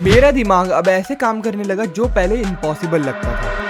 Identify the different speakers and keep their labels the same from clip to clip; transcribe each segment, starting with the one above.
Speaker 1: मेरा दिमाग अब ऐसे काम करने लगा जो पहले इम्पॉसिबल लगता था।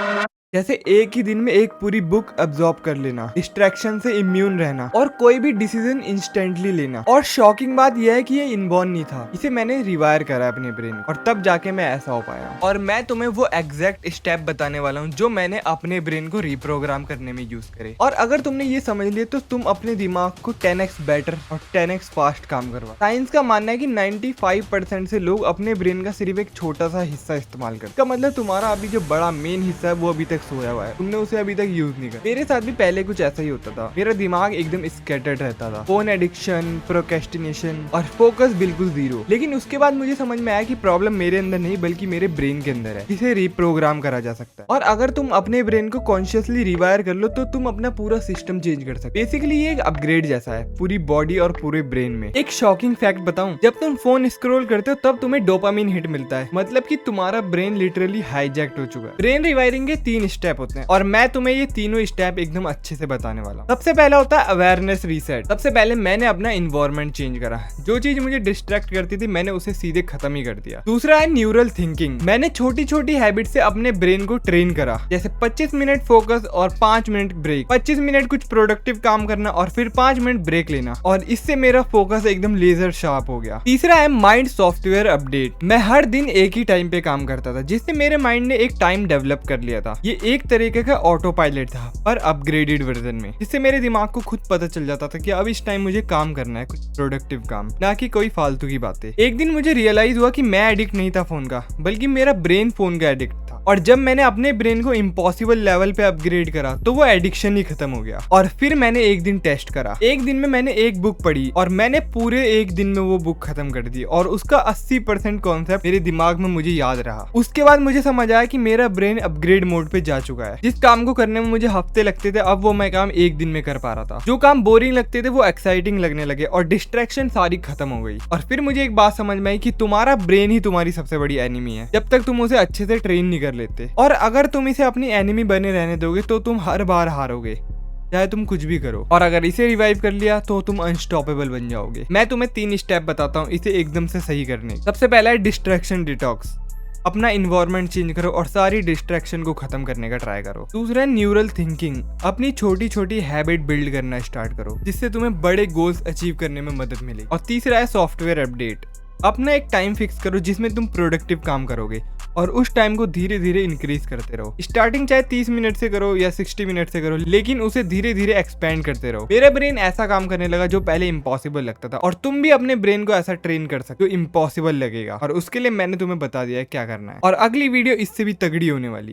Speaker 1: जैसे एक ही दिन में एक पूरी बुक अब्सॉर्ब कर लेना, डिस्ट्रैक्शन से इम्यून रहना और कोई भी डिसीजन इंस्टेंटली लेना। और शॉकिंग बात यह है कि ये इनबॉर्न नहीं था, इसे मैंने रिवायर करा अपने ब्रेन और तब जाके मैं ऐसा हो पाया। और मैं तुम्हें वो एग्जैक्ट स्टेप बताने वाला हूँ जो मैंने अपने ब्रेन को रिप्रोग्राम करने में यूज करे। और अगर तुमने ये समझ लिया तो तुम अपने दिमाग को 10x बेटर और 10x फास्ट काम करवा। साइंस का मानना है कि 95% से लोग अपने ब्रेन का सिर्फ एक छोटा सा हिस्सा इस्तेमाल करते। इसका मतलब तुम्हारा अभी जो बड़ा मेन हिस्सा है वो अभी तक सोया हुआ है, तुमने उसे अभी तक यूज नहीं किया। मेरे साथ भी पहले कुछ ऐसा ही होता था, मेरा दिमाग एकदम स्कैटर्ड रहता था, फोन एडिक्शन, प्रोक्रेस्टिनेशन और फोकस बिल्कुल जीरो। लेकिन उसके बाद मुझे समझ में आया कि प्रॉब्लम मेरे अंदर नहीं बल्कि मेरे ब्रेन के अंदर है, इसे रिप्रोग्राम करा जा सकता है। और अगर तुम अपने ब्रेन को कॉन्शियसली रिवायर कर लो तो तुम अपना पूरा सिस्टम चेंज कर सकते। बेसिकली ये एक अपग्रेड जैसा है पूरी बॉडी और पूरे ब्रेन में। एक शॉकिंग फैक्ट बताऊं, जब तुम फोन स्क्रॉल करते हो तब तुम्हें डोपामिन हिट मिलता है, मतलब कि तुम्हारा ब्रेन लिटरली हाईजैक्ट हो चुका है। ब्रेन रिवायरिंग के 3 स्टेप होते हैं और मैं तुम्हें ये तीनों स्टेप एकदम अच्छे से बताने वाला हूँ। सबसे पहला होता है अवेयरनेस रीसेट। सबसे पहले मैंने अपना इन्वायरमेंट चेंज करा, जो चीज मुझे डिस्ट्रैक्ट करती थी मैंने उसे सीधे खत्म ही कर दिया। दूसरा है न्यूरल थिंकिंग। मैंने छोटी छोटी हैबिट से अपने ब्रेन को ट्रेन करा, जैसे 25 मिनट फोकस और 5 मिनट ब्रेक, 25 मिनट कुछ प्रोडक्टिव काम करना और फिर 5 मिनट ब्रेक लेना, और इससे मेरा फोकस एकदम लेजर शार्प हो गया। तीसरा है माइंड सॉफ्टवेयर अपडेट। मैं हर दिन एक ही टाइम पे काम करता था, जिससे मेरे माइंड ने एक टाइम डेवलप कर लिया था। ये एक तरीके का ऑटो पायलट था पर अपग्रेडेड वर्जन में, जिससे मेरे दिमाग को खुद पता चल जाता था कि अब इस टाइम मुझे काम करना है, कुछ प्रोडक्टिव काम, ना कि कोई फालतू की बातें। एक दिन मुझे रियलाइज हुआ कि मैं एडिक्ट नहीं था फोन का, बल्कि मेरा ब्रेन फोन का एडिक्ट था। और जब मैंने अपने ब्रेन को इम्पॉसिबल लेवल पे अपग्रेड करा तो वो एडिक्शन ही खत्म हो गया। और फिर मैंने एक दिन टेस्ट करा, एक दिन में मैंने एक बुक पढ़ी और मैंने पूरे एक दिन में वो बुक खत्म कर दी और उसका 80% कॉन्सेप्ट मेरे दिमाग में मुझे याद रहा। उसके बाद मुझे समझ आया कि मेरा ब्रेन अपग्रेड मोड पे जा चुका है। जिस काम को करने में मुझे हफ्ते लगते थे अब वो मैं काम एक दिन में कर पा रहा था। जो काम बोरिंग लगते थे वो एक्साइटिंग लगने लगे और डिस्ट्रैक्शन सारी खत्म हो गई। और फिर मुझे एक बात समझ में आई कि तुम्हारा ब्रेन ही तुम्हारी सबसे बड़ी एनिमी है, जब तक तुम उसे अच्छे से ट्रेन नहीं कर लेते। और अगर तुम इसे अपनी एनिमी बने रहने दोगे तो तुम हर बार हारोगे, चाहे तुम कुछ भी करो। और अगर इसे रिवाइव कर लिया तो तुम अनस्टॉपेबल बन जाओगे। मैं तुम्हें 3 स्टेप बताता हूँ इसे एकदम से सही करने। सबसे पहला है डिस्ट्रैक्शन डिटॉक्स। अपना इन्वायरमेंट चेंज करो और सारी डिस्ट्रैक्शन को खत्म करने का ट्राई करो। दूसरा है न्यूरल थिंकिंग। अपनी छोटी छोटी हैबिट बिल्ड करना स्टार्ट करो, जिससे तुम्हें बड़े गोल्स अचीव करने में मदद मिले। और तीसरा है सॉफ्टवेयर अपडेट। अपना एक टाइम फिक्स करो जिसमें तुम प्रोडक्टिव काम करोगे और उस टाइम को धीरे धीरे इंक्रीज करते रहो। स्टार्टिंग चाहे 30 मिनट से करो या 60 मिनट से करो, लेकिन उसे धीरे धीरे एक्सपेंड करते रहो। मेरा ब्रेन ऐसा काम करने लगा जो पहले इम्पॉसिबल लगता था, और तुम भी अपने ब्रेन को ऐसा ट्रेन कर सकते हो जो इम्पॉसिबल लगेगा। और उसके लिए मैंने तुम्हें बता दिया है क्या करना है, और अगली वीडियो इससे भी तगड़ी होने वाली है।